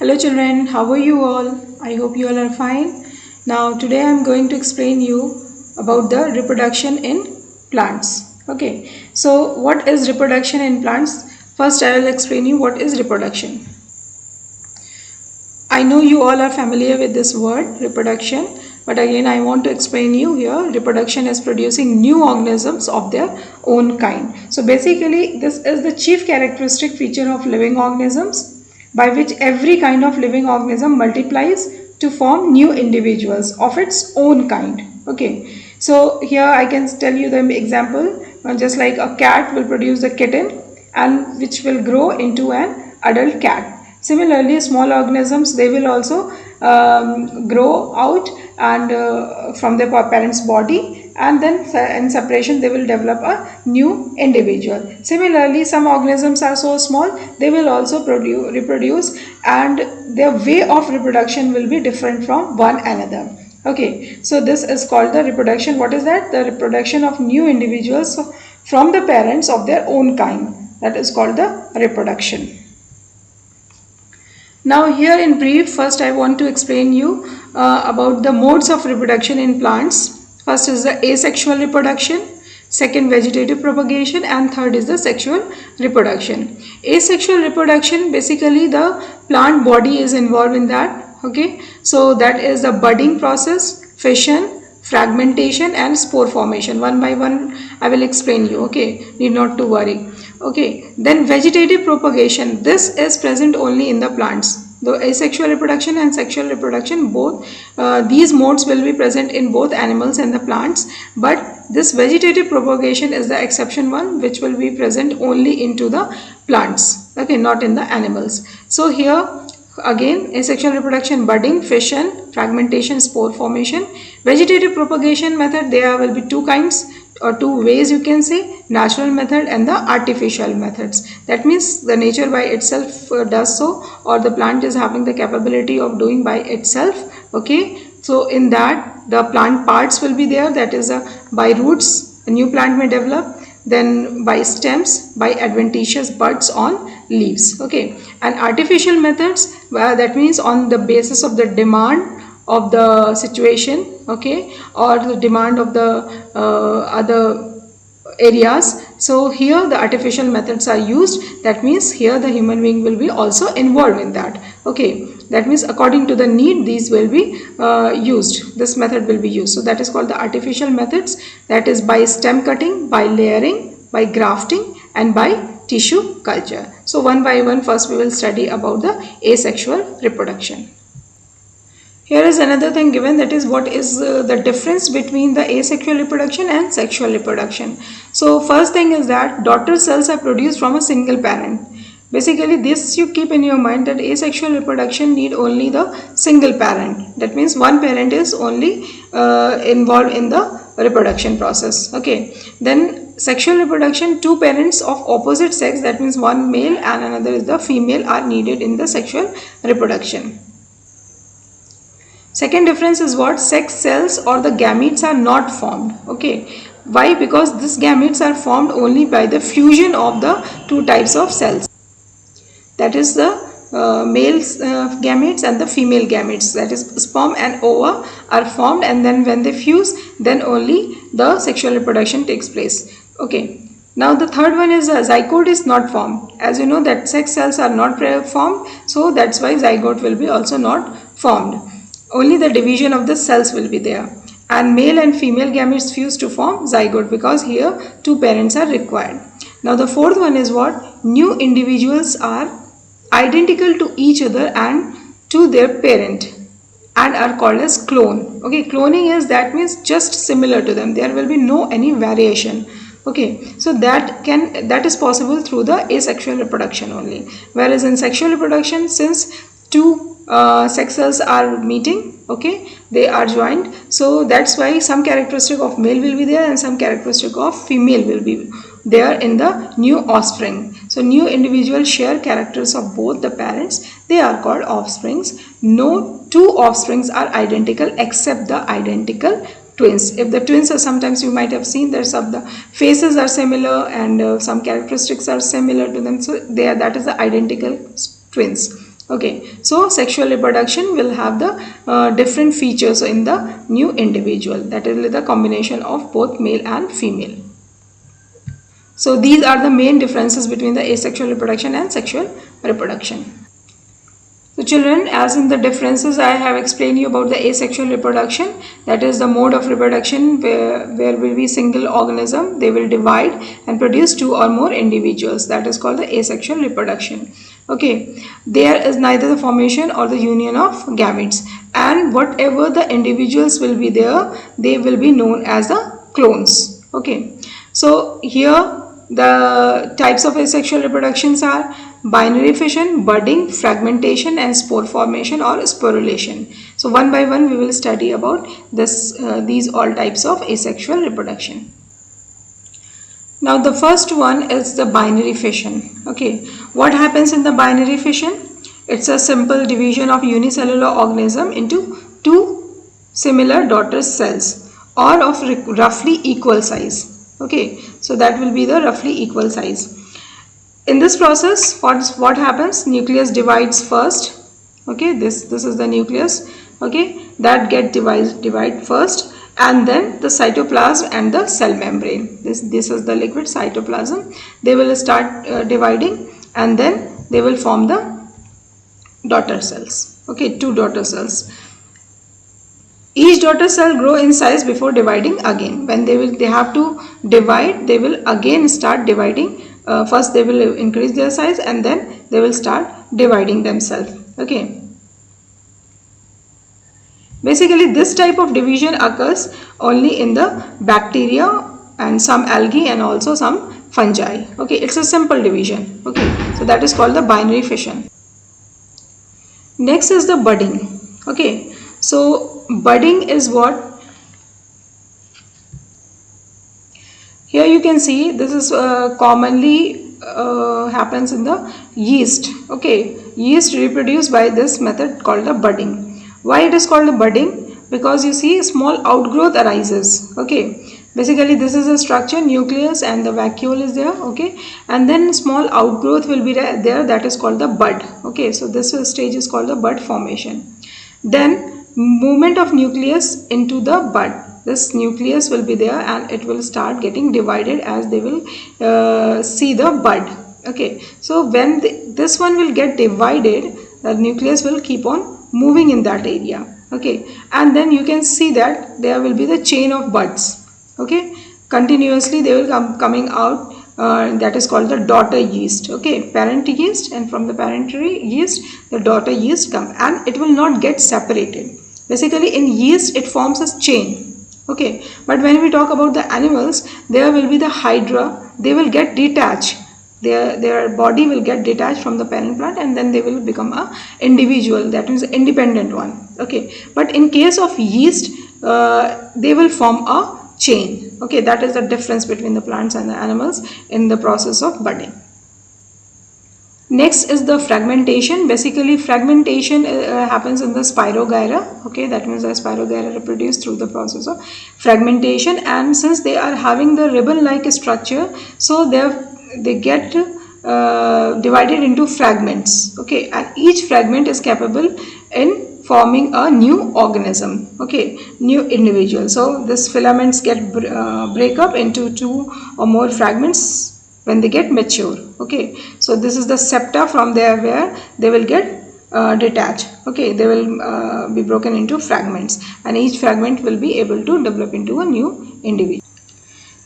Hello children, how are you all? I hope you all are fine. Now today I am going to explain you about the reproduction in plants. Okay, so what is reproduction in plants? First I will explain you what is reproduction. I know you all are familiar with this word reproduction, but again I want to explain you here. Reproduction is producing new organisms of their own kind. So basically this is the chief characteristic feature of living organisms, by which every kind of living organism multiplies to form new individuals of its own kind. Okay, so here I can tell you the example, just like a cat will produce a kitten and which will grow into an adult cat. Similarly, small organisms, they will also grow out and from their parent's body, and then in separation they will develop a new individual. Similarly, some organisms are so small, they will also reproduce, and their way of reproduction will be different from one another. Okay, so this is called the reproduction. What is that? The reproduction of new individuals from the parents of their own kind. That is called the reproduction. Now here in brief, first I want to explain you about the modes of reproduction in plants. First is the asexual reproduction, second vegetative propagation, and third is the sexual reproduction. Asexual reproduction, basically the plant body is involved in that. Okay, so that is the budding process, fission, fragmentation and spore formation. One by one I will explain you. Okay, need not to worry. Okay, then vegetative propagation, this is present only in the plants. The asexual reproduction and sexual reproduction, both these modes will be present in both animals and the plants, but this vegetative propagation is the exception one, which will be present only into the plants, okay, not in the animals. So here again, asexual reproduction, budding, fission, fragmentation, spore formation. Vegetative propagation method, there will be two kinds or two ways, you can say, natural method and the artificial methods. That means the nature by itself does so, or the plant is having the capability of doing by itself. Okay, so in that the plant parts will be there, that is by roots a new plant may develop, then by stems, by adventitious buds on leaves. Okay, and artificial methods, that means on the basis of the demand of the situation, okay, or the demand of the other areas. So here the artificial methods are used. That means here the human being will be also involved in that. Okay, that means according to the need these will be used, this method will be used. So that is called the artificial methods, that is by stem cutting, by layering, by grafting and by tissue culture. So one by one, first we will study about the asexual reproduction. Here is another thing given, that is what is the difference between the asexual reproduction and sexual reproduction. So first thing is that daughter cells are produced from a single parent. Basically this you keep in your mind, that asexual reproduction need only the single parent. That means one parent is only involved in the reproduction process. Okay, then sexual reproduction, two parents of opposite sex, that means one male and another is the female, are needed in the sexual reproduction. Second difference is what? Sex cells or the gametes are not formed. Okay, why? Because these gametes are formed only by the fusion of the two types of cells, that is the male gametes and the female gametes, that is sperm and ova are formed, and then when they fuse, then only the sexual reproduction takes place. Okay, now the third one is zygote is not formed. As you know that sex cells are not formed, so that's why zygote will be also not formed. Only the division of the cells will be there, and male and female gametes fuse to form zygote, because here two parents are required. Now the fourth one is what? New individuals are identical to each other and to their parent and are called as clone. Okay, cloning is, that means just similar to them, there will be no any variation. Okay, so that is possible through the asexual reproduction only, whereas in sexual reproduction, since two sex cells are meeting, okay, they are joined, so that's why some characteristic of male will be there and some characteristic of female will be there in the new offspring. So new individuals share characters of both the parents, they are called offsprings. No two offsprings are identical except the identical twins. If the twins are, sometimes you might have seen that some the faces are similar and some characteristics are similar to them, so that is the identical twins. Okay, so sexual reproduction will have the different features in the new individual, that is the combination of both male and female. So these are the main differences between the asexual reproduction and sexual reproduction. So children, as in the differences I have explained you about the asexual reproduction, that is the mode of reproduction where will be single organism, they will divide and produce two or more individuals, that is called the asexual reproduction. Okay, there is neither the formation or the union of gametes, and whatever the individuals will be there, they will be known as the clones. Okay, so here the types of asexual reproductions are binary fission, budding, fragmentation, and spore formation or sporulation. So one by one we will study about these all types of asexual reproduction. Now the first one is the binary fission. Okay, what happens in the binary fission? It's a simple division of unicellular organism into two similar daughter cells or of roughly equal size. Okay, so that will be the roughly equal size. In this process, what happens? Nucleus divides first. Okay, this is the nucleus. Okay, that get divide first, and then the cytoplasm and the cell membrane. This is the liquid cytoplasm. They will start dividing, and then they will form the daughter cells. Okay, two daughter cells. Each daughter cell grow in size before dividing again. When they have to divide, they will again start dividing. First they will increase their size and then they will start dividing themselves. Okay. Basically this type of division occurs only in the bacteria and some algae and also some fungi. Okay, it's a simple division. Okay, so that is called the binary fission. Next is the budding. Okay, so budding is what? Here you can see this is commonly happens in the yeast. Okay, yeast reproduce by this method called the budding. Why it is called the budding? Because you see small outgrowth arises. Okay, basically this is a structure, nucleus and the vacuole is there. Okay, and then small outgrowth will be there, that is called the bud. Okay, so this stage is called the bud formation. Then movement of nucleus into the bud. This nucleus will be there and it will start getting divided as they will see the bud. Okay, so when this one will get divided, the nucleus will keep on moving in that area. Okay, and then you can see that there will be the chain of buds. Okay, continuously they will coming out. That is called the daughter yeast. Okay, parent yeast, and from the parentary yeast the daughter yeast come, and it will not get separated. Basically in yeast it forms a chain. Okay, but when we talk about the animals, there will be the hydra. They will get detached. Their body will get detached from the parent plant and then they will become a individual, that means independent one. Okay, but in case of yeast they will form a chain. Okay, that is the difference between the plants and the animals in the process of budding. Next is the fragmentation. Basically fragmentation happens in the spirogyra. Okay, that means the spirogyra reproduce through the process of fragmentation, and since they are having the ribbon like structure, so they get divided into fragments. Okay, and each fragment is capable in forming a new organism. Okay, new individual. So this filaments get break up into two or more fragments when they get mature. Okay, so this is the septa from there where they will get detached. Okay, they will be broken into fragments, and each fragment will be able to develop into a new individual.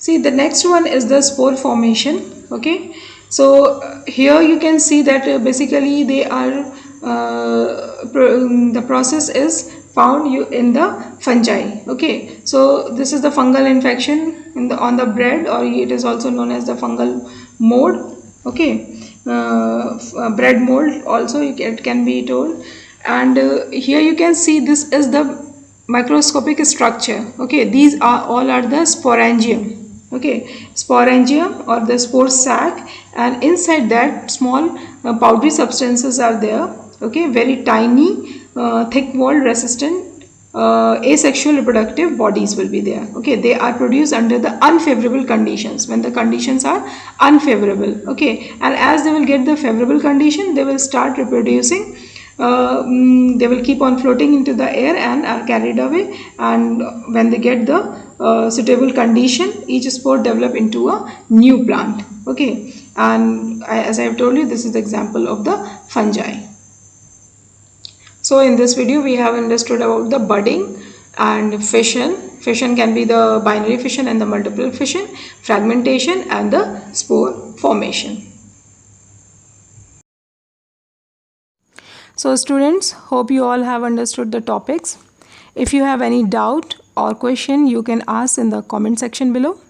See, the next one is the spore formation. Okay, so here you can see that basically they are the process is found in the fungi. Okay, so this is the fungal infection on the bread, or it is also known as the fungal mold. Okay, bread mold also it can be told. And here you can see this is the microscopic structure. Okay, these are all are the sporangium. Okay, sporangium or the spore sac, and inside that small powdery substances are there. Okay, very tiny thick walled resistant asexual reproductive bodies will be there. Okay, they are produced under the unfavorable conditions, when the conditions are unfavorable. Okay, and as they will get the favorable condition, they will start reproducing they will keep on floating into the air and are carried away, and when they get the suitable condition, each spore develop into a new plant. Okay, and as I have told you, this is the example of the fungi. So in this video we have understood about the budding and fission. Fission can be the binary fission and the multiple fission, fragmentation and the spore formation. So students, hope you all have understood the topics. If you have any doubt or question, you can ask in the comment section below,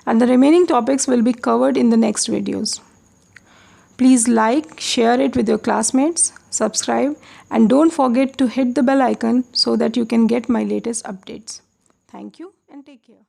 and the remaining topics will be covered in the next videos. Please like, share it with your classmates, subscribe, and don't forget to hit the bell icon so that you can get my latest updates. Thank you and take care.